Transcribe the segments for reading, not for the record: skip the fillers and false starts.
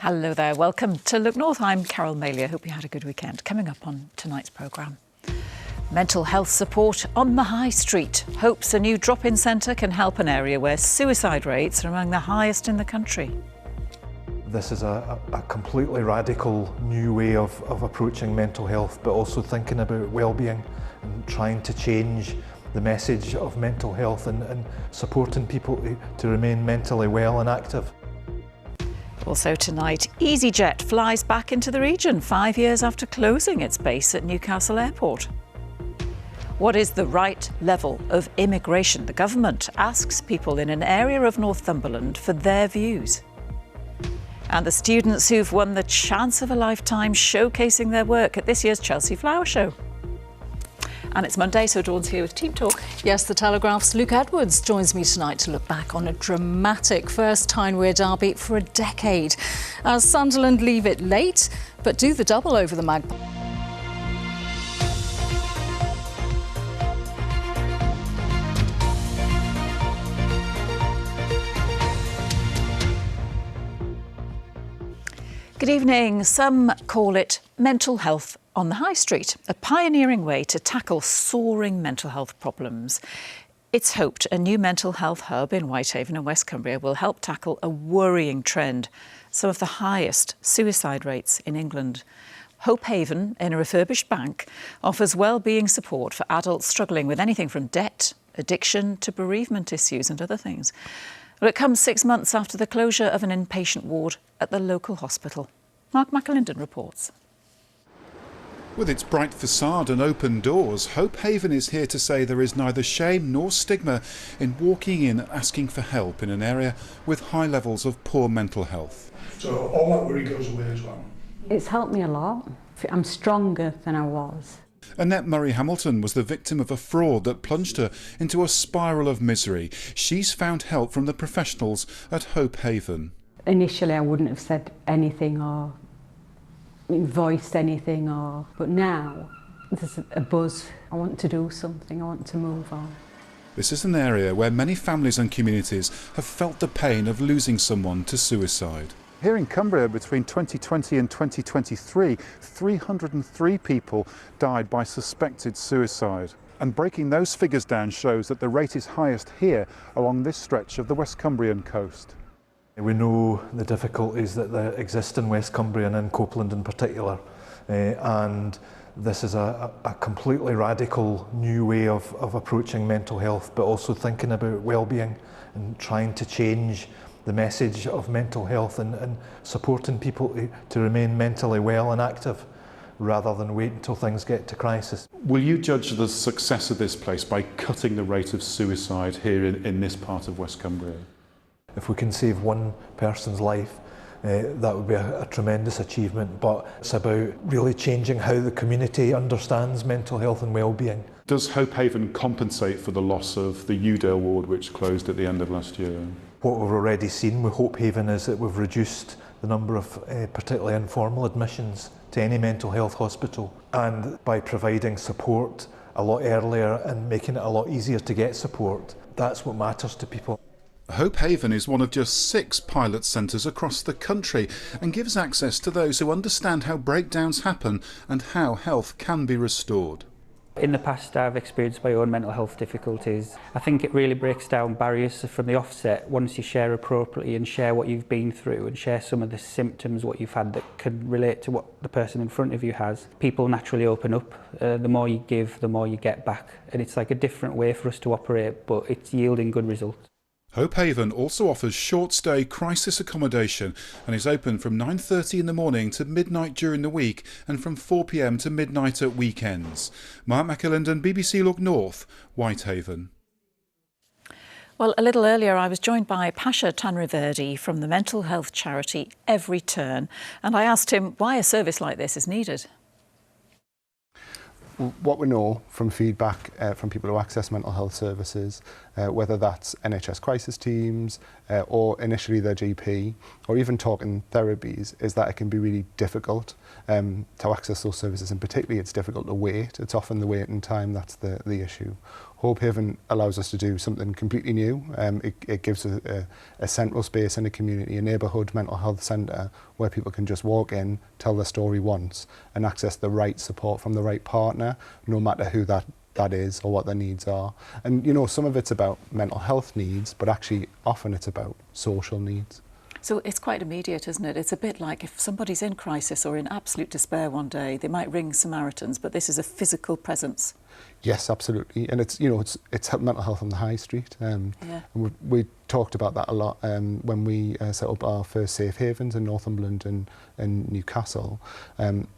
Hello there, welcome to Look North. I'm Carol Malia. Hope you had a good weekend. Coming up on tonight's programme. Mental health support on the high street. Hopes a new drop-in centre can help an area where suicide rates are among the highest in the country. This is a completely radical new way of approaching mental health, but also thinking about well-being and trying to change the message of mental health and supporting people to remain mentally well and active. Also tonight, EasyJet flies back into the region 5 years after closing its base at Newcastle Airport. What is the right level of immigration? The government asks people in an area of Northumberland for their views. And the students who've won the chance of a lifetime showcasing their work at this year's Chelsea Flower Show. And it's Monday, so Dawn's here with Team Talk. Yes, The Telegraph's Luke Edwards joins me tonight to look back on a dramatic first Tyne-Wear derby for a decade. As Sunderland leave it late, but do the double over the Magpies. Good evening. Some call it mental health on the high street, a pioneering way to tackle soaring mental health problems. It's hoped a new mental health hub in Whitehaven and West Cumbria will help tackle a worrying trend, some of the highest suicide rates in England. Hope Haven, in a refurbished bank, offers well-being support for adults struggling with anything from debt, addiction to bereavement issues and other things. Well, it comes 6 months after the closure of an inpatient ward at the local hospital. Mark McAlinden reports. With its bright facade and open doors, Hope Haven is here to say there is neither shame nor stigma in walking in and asking for help in an area with high levels of poor mental health. So all that worry goes away as well. It's helped me a lot. I'm stronger than I was. Annette Murray-Hamilton was the victim of a fraud that plunged her into a spiral of misery. She's found help from the professionals at Hope Haven. Initially I wouldn't have said anything or voiced anything, but now there's a buzz. I want to do something, I want to move on. This is an area where many families and communities have felt the pain of losing someone to suicide. Here in Cumbria, between 2020 and 2023, 303 people died by suspected suicide. And breaking those figures down shows that the rate is highest here along this stretch of the West Cumbrian coast. We know the difficulties that exist in West Cumbria and in Copeland in particular, and this is a completely radical new way of approaching mental health, but also thinking about well-being and trying to change the message of mental health and supporting people to remain mentally well and active rather than wait until things get to crisis. Will you judge the success of this place by cutting the rate of suicide here in this part of West Cumbria? If we can save one person's life, that would be a tremendous achievement, but it's about really changing how the community understands mental health and well-being. Does Hope Haven compensate for the loss of the Udale ward, which closed at the end of last year? What we've already seen with Hope Haven is that we've reduced the number of particularly informal admissions to any mental health hospital, and by providing support a lot earlier and making it a lot easier to get support, that's what matters to people. Hope Haven is one of just 6 pilot centres across the country and gives access to those who understand how breakdowns happen and how health can be restored. In the past, I've experienced my own mental health difficulties. I think it really breaks down barriers from the offset once you share appropriately and share what you've been through and share some of the symptoms, what you've had that can relate to what the person in front of you has. People naturally open up. The more you give, the more you get back. And it's like a different way for us to operate, but it's yielding good results. Hope Haven also offers short-stay crisis accommodation and is open from 9:30 in the morning to midnight during the week and from 4 p.m. to midnight at weekends. Mark McAlinden, BBC Look North, Whitehaven. Well, a little earlier I was joined by Pasha Tanriverdi from the mental health charity Every Turn, and I asked him why a service like this is needed. What we know from feedback from people who access mental health services, whether that's NHS crisis teams or initially their GP, or even talking therapies, is that it can be really difficult to access those services, and particularly it's difficult to wait. It's often the waiting time that's the issue. Hope Haven allows us to do something completely new. It gives a central space in a community, a neighbourhood mental health centre where people can just walk in, tell their story once and access the right support from the right partner, no matter who that is or what their needs are. And you know, some of it's about mental health needs, but actually often it's about social needs. So it's quite immediate, isn't it? It's a bit like if somebody's in crisis or in absolute despair one day, they might ring Samaritans, but this is a physical presence. Yes, absolutely. And it's, you know, it's mental health on the high street. And we talked about that a lot when we set up our first safe havens in Northumberland and Newcastle.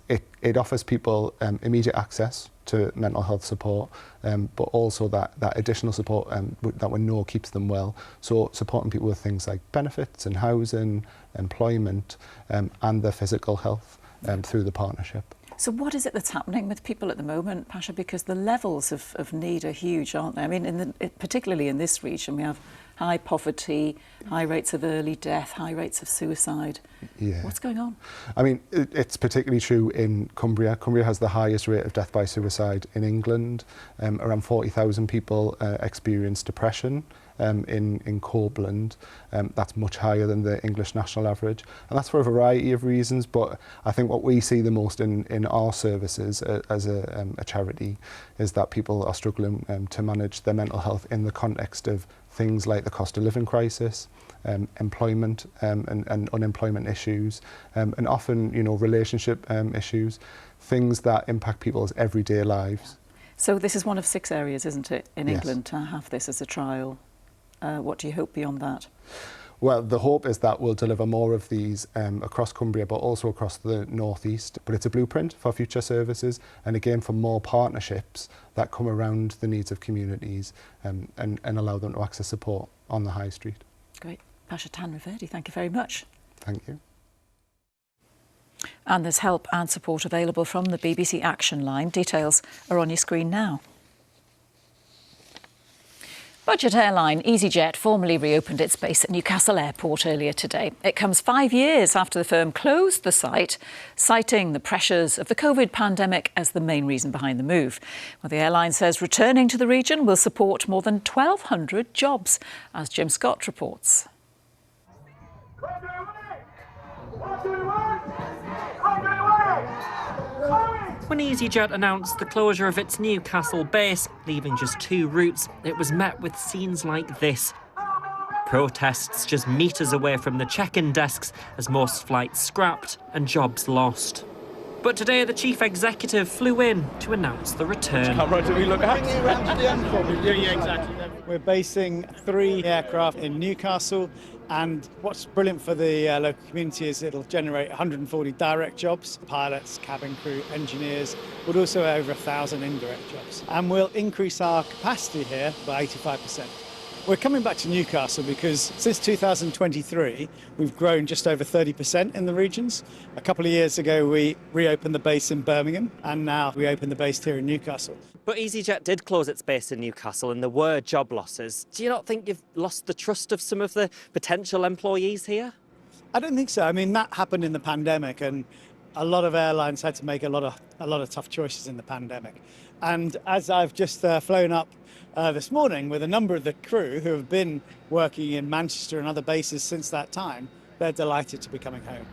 It offers people immediate access to mental health support, but also that additional support that we know keeps them well. So supporting people with things like benefits and housing, employment, and their physical health through the partnership. So what is it that's happening with people at the moment, Pasha? Because the levels of need are huge, aren't they? I mean, particularly in this region, we have high poverty, high rates of early death, high rates of suicide. Yeah. What's going on? I mean, it's particularly true in Cumbria. Cumbria has the highest rate of death by suicide in England. Around 40,000 people experience depression. In Copeland, that's much higher than the English national average, and that's for a variety of reasons. But I think what we see the most in our services as a charity is that people are struggling to manage their mental health in the context of things like the cost of living crisis, employment and unemployment issues, and often, you know, relationship issues, things that impact people's everyday lives. So this is one of 6 areas, isn't it, in Yes. England to have this as a trial? What do you hope beyond that? Well, the hope is that we'll deliver more of these across Cumbria, but also across the northeast. But it's a blueprint for future services, and again for more partnerships that come around the needs of communities and allow them to access support on the high street. Great. Pasha Tanriverdi, thank you very much. Thank you. And there's help and support available from the BBC Action Line. Details are on your screen now. Budget airline EasyJet formally reopened its base at Newcastle Airport earlier today. It comes 5 years after the firm closed the site, citing the pressures of the COVID pandemic as the main reason behind the move. Well, the airline says returning to the region will support more than 1,200 jobs, as Jim Scott reports. When EasyJet announced the closure of its Newcastle base, leaving just 2 routes, it was met with scenes like this. Protests just metres away from the check-in desks as most flights scrapped and jobs lost. But today the chief executive flew in to announce the return. We're basing 3 aircraft in Newcastle, and what's brilliant for the local community is it'll generate 140 direct jobs, pilots, cabin crew, engineers, but also over 1,000 indirect jobs. And we'll increase our capacity here by 85%. We're coming back to Newcastle because since 2023, we've grown just over 30% in the regions. A couple of years ago, we reopened the base in Birmingham, and now we opened the base here in Newcastle. But EasyJet did close its base in Newcastle and there were job losses. Do you not think you've lost the trust of some of the potential employees here? I don't think so. I mean, that happened in the pandemic, and a lot of airlines had to make a lot of tough choices in the pandemic. And as I've just flown up this morning with a number of the crew who have been working in Manchester and other bases since that time, they're delighted to be coming home.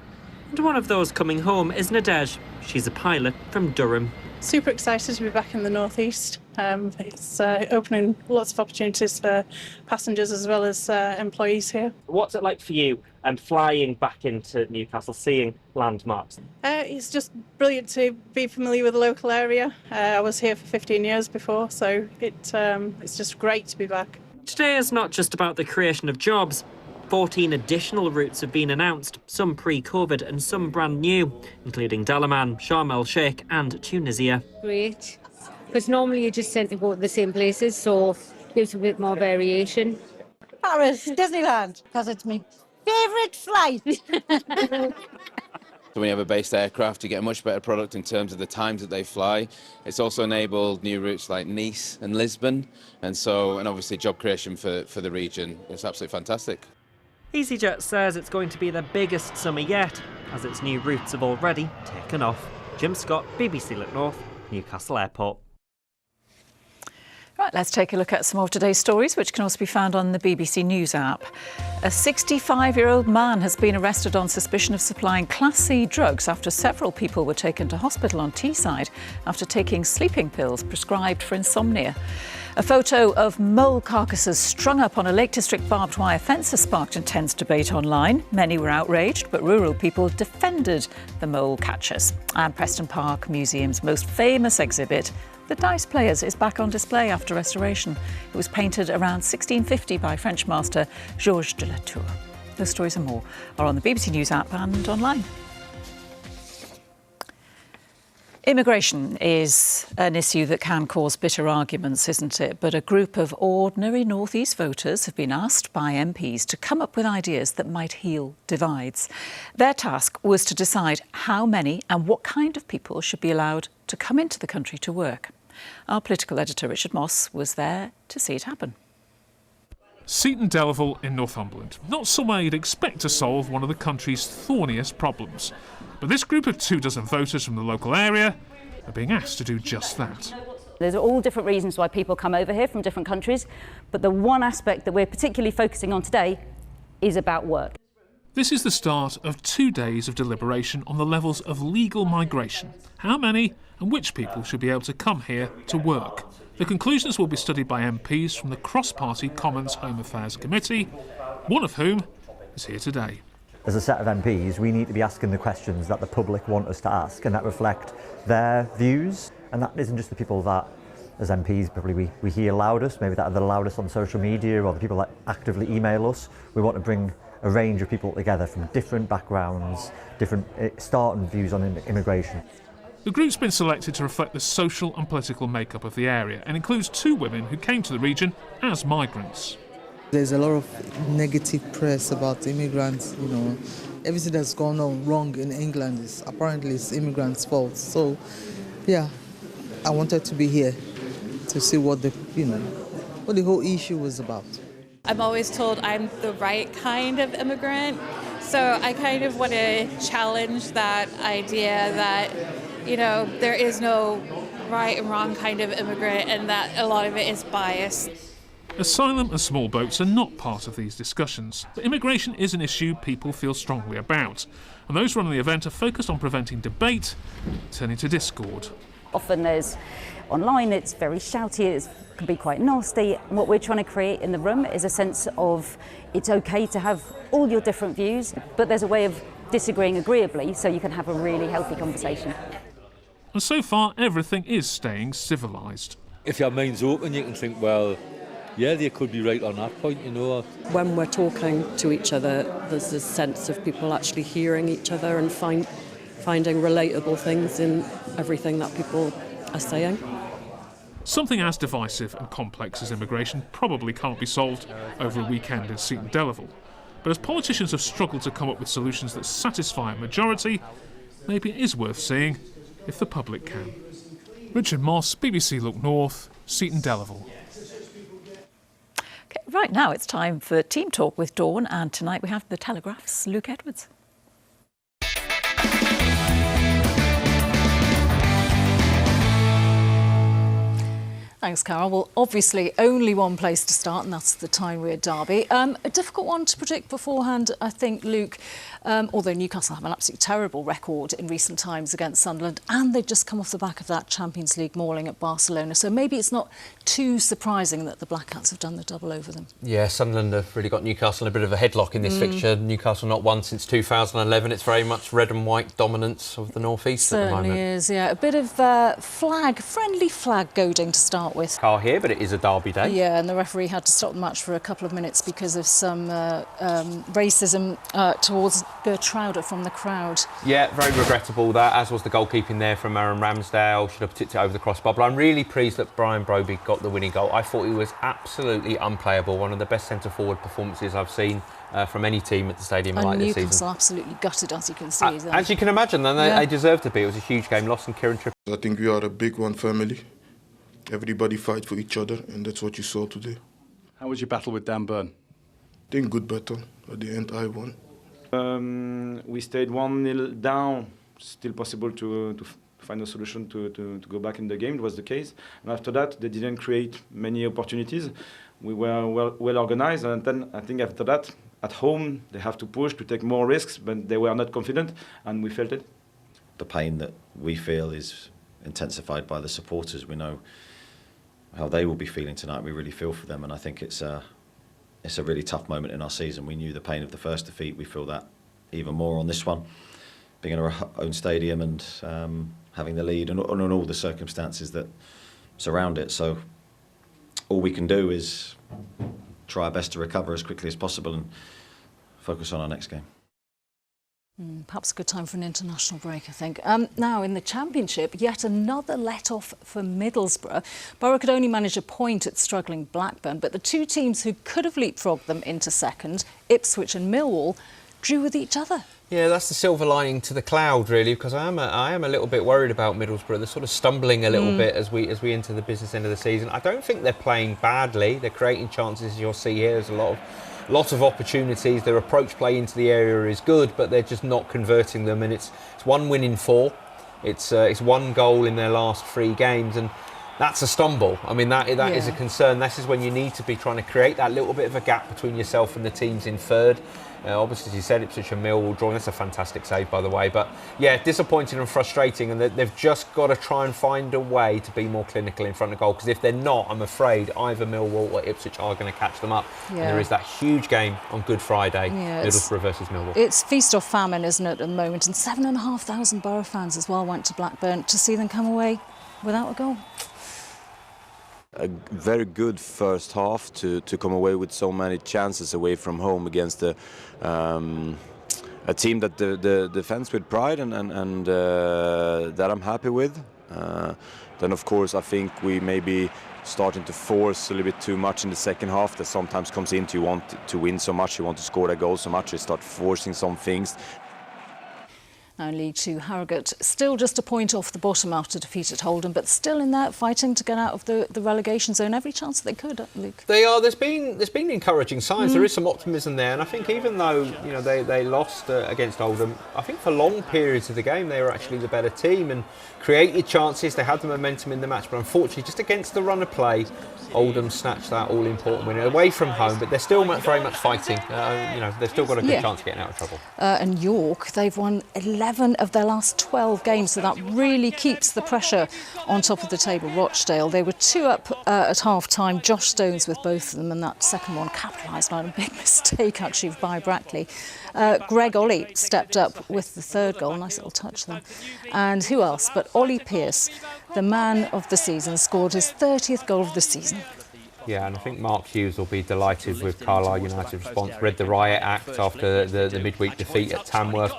And one of those coming home is Nadej. She's a pilot from Durham. Super excited to be back in the northeast. It's opening lots of opportunities for passengers as well as employees here. What's it like for you flying back into Newcastle, seeing landmarks? It's just brilliant to be familiar with the local area. I was here for 15 years before, so it's just great to be back. Today is not just about the creation of jobs. 14 additional routes have been announced, some pre-COVID and some brand new, including Dalaman, Sharm el-Sheikh and Tunisia. Great, because normally you just tend to go to the same places, so it gives a bit more variation. Paris, Disneyland, because it's my favourite flight. So when you have a based aircraft, you get a much better product in terms of the times that they fly. It's also enabled new routes like Nice and Lisbon, and obviously job creation for the region. It's absolutely fantastic. EasyJet says it's going to be the biggest summer yet, as its new routes have already taken off. Jim Scott, BBC Look North, Newcastle Airport. Right, Let's take a look at some of today's stories, which can also be found on the BBC News app. A 65-year-old man has been arrested on suspicion of supplying Class C drugs after several people were taken to hospital on Teesside after taking sleeping pills prescribed for insomnia. A photo of mole carcasses strung up on a Lake District barbed wire fence has sparked intense debate online. Many were outraged, but rural people defended the mole catchers. And Preston Park Museum's most famous exhibit, The Dice Players, is back on display after restoration. It was painted around 1650 by French master Georges de la Tour. Those stories and more are on the BBC News app and online. Immigration is an issue that can cause bitter arguments, isn't it? But a group of ordinary North East voters have been asked by MPs to come up with ideas that might heal divides. Their task was to decide how many and what kind of people should be allowed to come into the country to work. Our political editor, Richard Moss, was there to see it happen. Seaton Delaval in Northumberland. Not somewhere you'd expect to solve one of the country's thorniest problems. But this group of 24 voters from the local area are being asked to do just that. There's all different reasons why people come over here from different countries, but the one aspect that we're particularly focusing on today is about work. This is the start of 2 days of deliberation on the levels of legal migration. How many and which people should be able to come here to work? The conclusions will be studied by MPs from the cross-party Commons Home Affairs Committee, one of whom is here today. As a set of MPs, we need to be asking the questions that the public want us to ask and that reflect their views. And that isn't just the people that, as MPs, probably we hear loudest, maybe that are the loudest on social media or the people that actively email us. We want to bring a range of people together from different backgrounds, different starting views on immigration. The group's been selected to reflect the social and political makeup of the area and includes 2 women who came to the region as migrants. There's a lot of negative press about immigrants, you know. Everything that's gone on wrong in England is apparently it's immigrants' fault. So, yeah, I wanted to be here to see what the whole issue was about. I'm always told I'm the right kind of immigrant, so I kind of want to challenge that idea that, you know, there is no right and wrong kind of immigrant and that a lot of it is biased. Asylum and small boats are not part of these discussions, but immigration is an issue people feel strongly about, and those running the event are focused on preventing debate turning to discord. Often online it's very shouty, it can be quite nasty. And what we're trying to create in the room is a sense of it's okay to have all your different views, but there's a way of disagreeing agreeably so you can have a really healthy conversation. And so far, everything is staying civilised. If your mind's open, you can think, well, yeah, they could be right on that point, you know. When we're talking to each other, there's this sense of people actually hearing each other and finding relatable things in everything that people are saying. Something as divisive and complex as immigration probably can't be solved over a weekend in Seaton Delaval. But as politicians have struggled to come up with solutions that satisfy a majority, maybe it is worth seeing if the public can. Richard Moss, BBC Look North, Seaton Delaval. Right now it's time for Team Talk with Dawn, and tonight we have The Telegraph's Luke Edwards. Thanks, Carol. Well, obviously only one place to start, and that's the Tyne-Wear derby. A difficult one to predict beforehand, I think, Luke, although Newcastle have an absolutely terrible record in recent times against Sunderland, and they've just come off the back of that Champions League mauling at Barcelona, so maybe it's not too surprising that the Black Cats have done the double over them. Yeah, Sunderland have really got Newcastle in a bit of a headlock in this fixture. Newcastle not won since 2011. It's very much red and white dominance of the North East at the moment. Certainly is, yeah. A bit of friendly flag goading to start with. Car here, but it is a derby day. Yeah, and the referee had to stop the match for a couple of minutes because of some racism towards Gertrude from the crowd. Yeah, very regrettable that, as was the goalkeeping there from Aaron Ramsdale. Should have tipped it over the crossbar. But I'm really pleased that Brian Broby got the winning goal. I thought he was absolutely unplayable. One of the best centre-forward performances I've seen from any team at the stadium like this season. Newcastle absolutely gutted, as you can see. As you can imagine, then they deserved to be. It was a huge game. Lost in Kieran Trippier. I think we are a big one family. Everybody fight for each other, and that's what you saw today. How was your battle with Dan Burn? I think good battle. At the end, I won. We stayed 1-0 down. Still possible to find a solution to go back in the game. It was the case. And after that, they didn't create many opportunities. We were well organized, and then I think after that, at home, they have to push to take more risks, but they were not confident, and we felt it. The pain that we feel is intensified by the supporters. We know how they will be feeling tonight. We really feel for them, and I think it's a really tough moment in our season. We knew the pain of the first defeat. We feel that even more on this one, being in our own stadium and having the lead and all the circumstances that surround it. So all we can do is try our best to recover as quickly as possible and focus on our next game. Perhaps a good time for an international break, I think. Now, in the Championship, yet another let-off for Middlesbrough. Borough could only manage a point at struggling Blackburn, but the two teams who could have leapfrogged them into second, Ipswich and Millwall, drew with each other. Yeah, that's the silver lining to the cloud, really, because I am a little bit worried about Middlesbrough. They're sort of stumbling a little bit as we enter the business end of the season. I don't think they're playing badly. They're creating chances, as you'll see here. There's a lot of opportunities. Their approach play into the area is good, but they're just not converting them. And it's 1 win in 4. It's 1 goal in their last 3 games, and that's a stumble. I mean, that is a concern. This is when you need to be trying to create that little bit of a gap between yourself and the teams in third. Obviously, as you said, Ipswich and Millwall drawing. That's a fantastic save, by the way. But yeah, disappointing and frustrating, and they've just got to try and find a way to be more clinical in front of goal. Because if they're not, I'm afraid either Millwall or Ipswich are going to catch them up. Yeah. And there is that huge game on Good Friday, Middlesbrough versus Millwall. It's feast or famine, isn't it, at the moment? And 7,500 Borough fans as well went to Blackburn to see them come away without a goal. A very good first half to come away with so many chances away from home against a team that the defends with pride and that I'm happy with. Then of course I think we may be starting to force a little bit too much in the second half. That sometimes comes into you want to win so much, you want to score that goal so much, you start forcing some things. Now in League 2, Harrogate still just a point off the bottom after defeat at Oldham, but still in there fighting to get out of the relegation zone every chance they could, Luke. They are. There's been encouraging signs. There is some optimism there, and I think even though they lost against Oldham, I think for long periods of the game they were actually the better team and created chances. They had the momentum in the match, but unfortunately, just against the run of play, Oldham snatched that all-important win away from home. But they're still very much fighting. They've still got a good chance of getting out of trouble. And York, they've won 11 of their last 12 games, so that really keeps the pressure on top of the table. Rochdale, they were 2 up at half-time. Josh Stones with both of them, and that second one capitalised on a big mistake actually by Brackley. Greg Ollie stepped up with the 3rd goal, nice little touch there. And who else but Ollie Pearce, the man of the season, scored his 30th goal of the season. Yeah, and I think Mark Hughes will be delighted with Carlisle United's response. Read the riot act after the midweek defeat at Tamworth.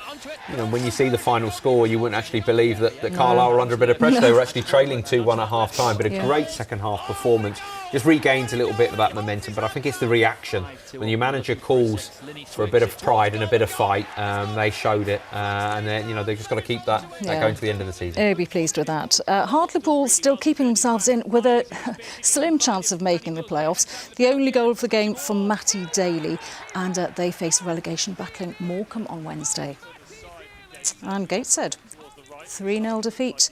When you see the final score, you wouldn't actually believe that Carlisle were under a bit of pressure. They were actually trailing 2-1 at half-time, but a great second-half performance. Just regains a little bit of that momentum, but I think it's the reaction. When your manager calls for a bit of pride and a bit of fight, they showed it, and then they've just got to keep that going to the end of the season. They'll be pleased with that. Hartlepool still keeping themselves in with a slim chance of making the playoffs. The only goal of the game from Matty Daly, and they face relegation battling Morecambe on Wednesday. And Gateshead, 3-0 defeat.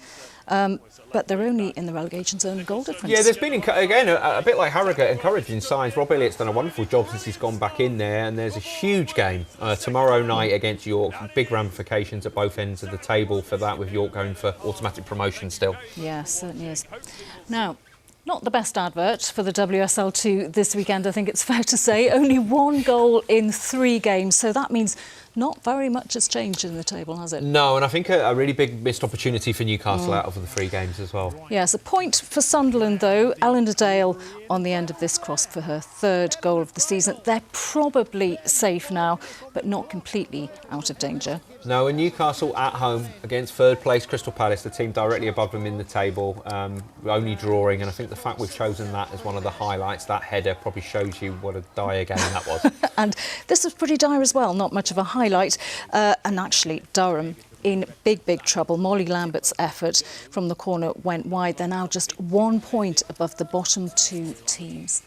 But they're only in the relegation zone goal difference. Yeah, there's been, again, a bit like Harrogate, encouraging signs. Rob Elliott's done a wonderful job since he's gone back in there, and there's a huge game tomorrow night against York. Big ramifications at both ends of the table for that, with York going for automatic promotion still. Yeah, certainly is. Now, not the best advert for the WSL2 this weekend, I think it's fair to say. Only 1 goal in 3 games, so that means not very much has changed in the table, has it? No, and I think a really big missed opportunity for Newcastle out of the 3 games as well. Yes, a point for Sunderland though. Eleanor Dale on the end of this cross for her 3rd goal of the season. They're probably safe now, but not completely out of danger. No, and Newcastle at home against 3rd place Crystal Palace, the team directly above them in the table, only drawing, and I think the fact we've chosen that as one of the highlights, that header, probably shows you what a dire game that was. And this was pretty dire as well, not much of a highlight. And actually, Durham in big trouble. Molly Lambert's effort from the corner went wide. They're now just 1 point above the bottom 2 teams.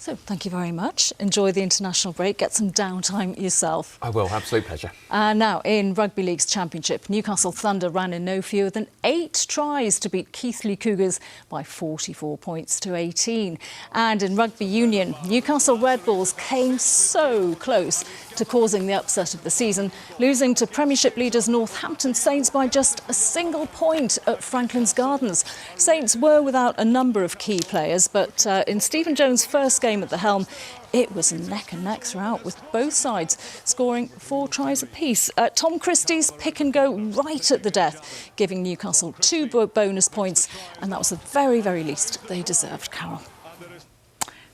So thank you very much. Enjoy the international break. Get some downtime yourself. I will. Absolute pleasure. Now, in Rugby League's Championship, Newcastle Thunder ran in no fewer than 8 tries to beat Keighley Cougars by 44 points to 18. And in Rugby Union, Newcastle Red Bulls came so close to causing the upset of the season, losing to Premiership leaders Northampton Saints by just a single point at Franklin's Gardens. Saints were without a number of key players, but in Stephen Jones' first game at the helm, it was neck and neck throughout, with both sides scoring 4 tries apiece. Tom Christie's pick and go right at the death, giving Newcastle 2 bonus points, and that was the very, very least they deserved, Carol.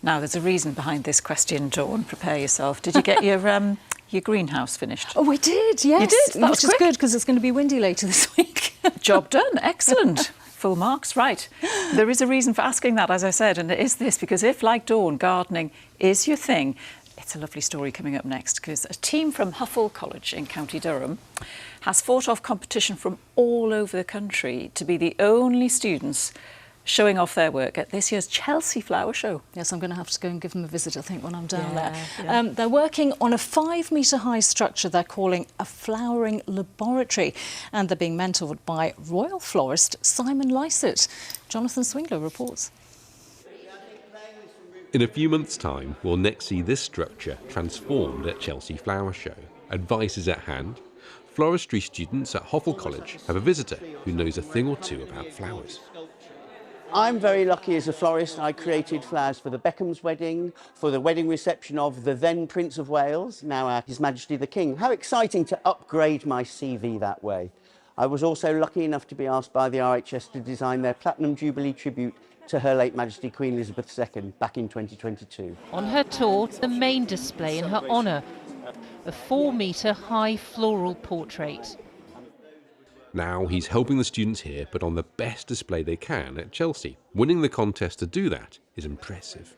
Now, there's a reason behind this question, Dawn. Prepare yourself. Did you get your greenhouse finished? Oh, I did, yes. You did? That was Which quick. is good, because it's going to be windy later this week. Job done. Excellent. Full marks. Right. There is a reason for asking that, as I said, and it is this, because if, like Dawn, gardening is your thing, it's a lovely story coming up next, because a team from Huffle College in County Durham has fought off competition from all over the country to be the only students showing off their work at this year's Chelsea Flower Show. Yes, I'm going to have to go and give them a visit, I think, when I'm down there. Yeah. They're working on a 5-metre high structure they're calling a flowering laboratory, and they're being mentored by royal florist Simon Lysett. Jonathan Swingler reports. In a few months' time, we'll next see this structure transformed at Chelsea Flower Show. Advice is at hand. Floristry students at Huffle College have a visitor who knows a thing or two about flowers. I'm very lucky as a florist. I created flowers for the Beckham's wedding, for the wedding reception of the then Prince of Wales, now His Majesty the King. How exciting to upgrade my CV that way. I was also lucky enough to be asked by the RHS to design their Platinum Jubilee tribute to Her late Majesty Queen Elizabeth II back in 2022. On her tour, the main display in her honour, a 4-metre high floral portrait. Now he's helping the students here put on the best display they can at Chelsea. Winning the contest to do that is impressive.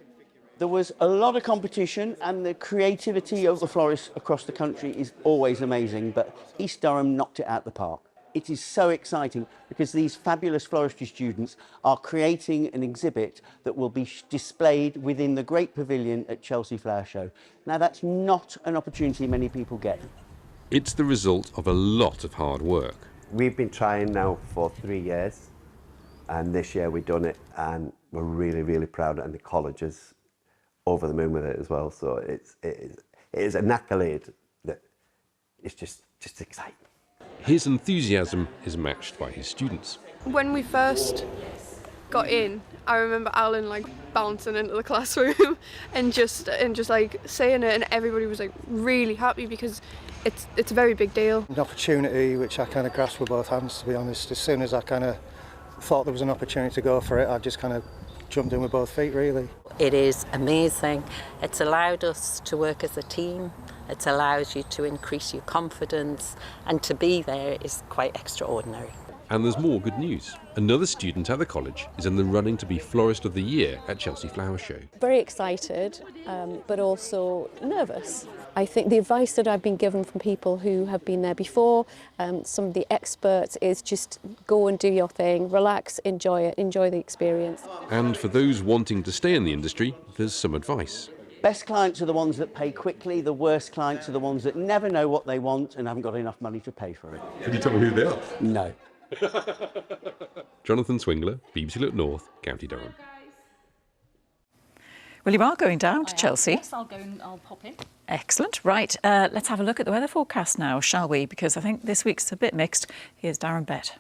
There was a lot of competition, and the creativity of the florists across the country is always amazing, but East Durham knocked it out the park. It is so exciting because these fabulous floristry students are creating an exhibit that will be displayed within the Great Pavilion at Chelsea Flower Show. Now, that's not an opportunity many people get. It's the result of a lot of hard work. We've been trying now for 3 years, and this year we've done it, and we're really, really proud, and the college is over the moon with it as well. So it is an accolade that is just exciting. His enthusiasm is matched by his students. When we first got in, I remember Alan like bouncing into the classroom and just like saying it, and everybody was like really happy because it's a very big deal. An opportunity which I kind of grasped with both hands, to be honest. As soon as I kind of thought there was an opportunity to go for it, I just kind of jumped in with both feet, really. It is amazing. It's allowed us to work as a team. It allows you to increase your confidence, and to be there is quite extraordinary. And there's more good news. Another student at the college is in the running to be Florist of the Year at Chelsea Flower Show. Very excited, but also nervous. I think the advice that I've been given from people who have been there before, some of the experts, is just go and do your thing, relax, enjoy it, enjoy the experience. And for those wanting to stay in the industry, there's some advice. Best clients are the ones that pay quickly, the worst clients are the ones that never know what they want and haven't got enough money to pay for it. Can you tell me who they are? No. Jonathan Swingler, BBC Look North, County Durham. Well, you are going down to Chelsea. Yes, I'll go and I'll pop in. Excellent. Right, let's have a look at the weather forecast now, shall we? Because I think this week's a bit mixed. Here's Darren Bett.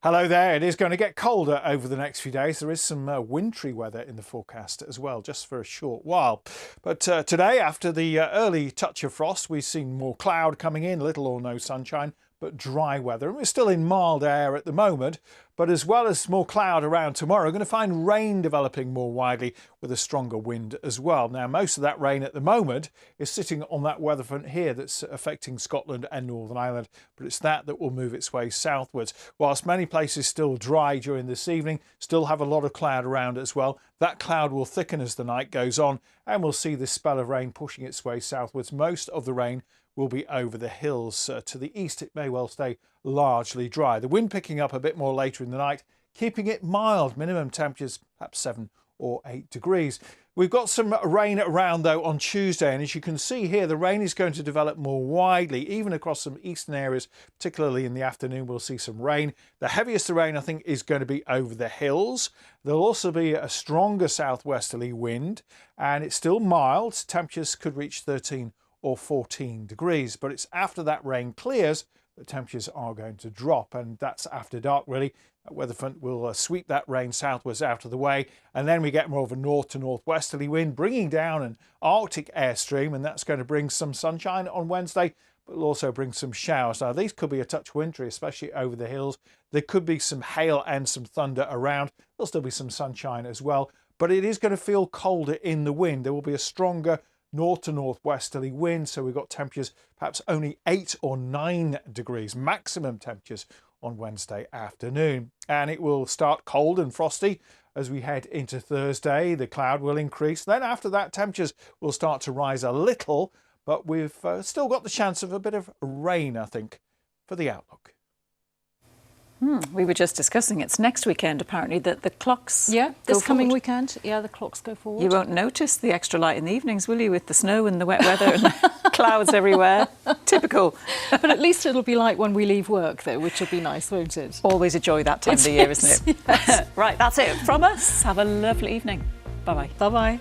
Hello there. It is going to get colder over the next few days. There is some wintry weather in the forecast as well, just for a short while. But today, after the early touch of frost, we've seen more cloud coming in, little or no sunshine, but dry weather. And we're still in mild air at the moment, but as well as more cloud around tomorrow, we're going to find rain developing more widely with a stronger wind as well. Now, most of that rain at the moment is sitting on that weather front here that's affecting Scotland and Northern Ireland, but it's that will move its way southwards. Whilst many places still dry during this evening, still have a lot of cloud around as well. That cloud will thicken as the night goes on, and we'll see this spell of rain pushing its way southwards. Most of the rain will be over the hills. To the east, it may well stay largely dry. The wind picking up a bit more later in the night, keeping it mild. Minimum temperatures perhaps 7 or 8 degrees. We've got some rain around though on Tuesday, and as you can see here, the rain is going to develop more widely, even across some eastern areas, particularly in the afternoon. We'll see some rain. The heaviest of rain, I think, is going to be over the hills. There'll also be a stronger southwesterly wind, and it's still mild. Temperatures could reach 13 or 14 degrees, but it's after that rain clears that temperatures are going to drop, and that's after dark really. That weather front will sweep that rain southwards out of the way, and then we get more of a north to northwesterly wind bringing down an Arctic airstream, and that's going to bring some sunshine on Wednesday, but will also bring some showers. Now these could be a touch wintry, especially over the hills. There could be some hail and some thunder around. There'll still be some sunshine as well, but it is going to feel colder in the wind. There will be a stronger north to northwesterly wind, so we've got temperatures perhaps only 8 or 9 degrees maximum temperatures on Wednesday afternoon. And it will start cold and frosty as we head into Thursday. The cloud will increase. Then after that, temperatures will start to rise a little, but we've still got the chance of a bit of rain, I think, for the outlook. We were just discussing it's next weekend apparently that the clocks this coming weekend. Yeah, the clocks go forward. You won't notice the extra light in the evenings, will you, with the snow and the wet weather and clouds everywhere? Typical. But at least it'll be like when we leave work though, which will be nice, won't it? Always a joy that time of the year, isn't it? Yes. Right, that's it from us. Have a lovely evening. Bye-bye. Bye-bye.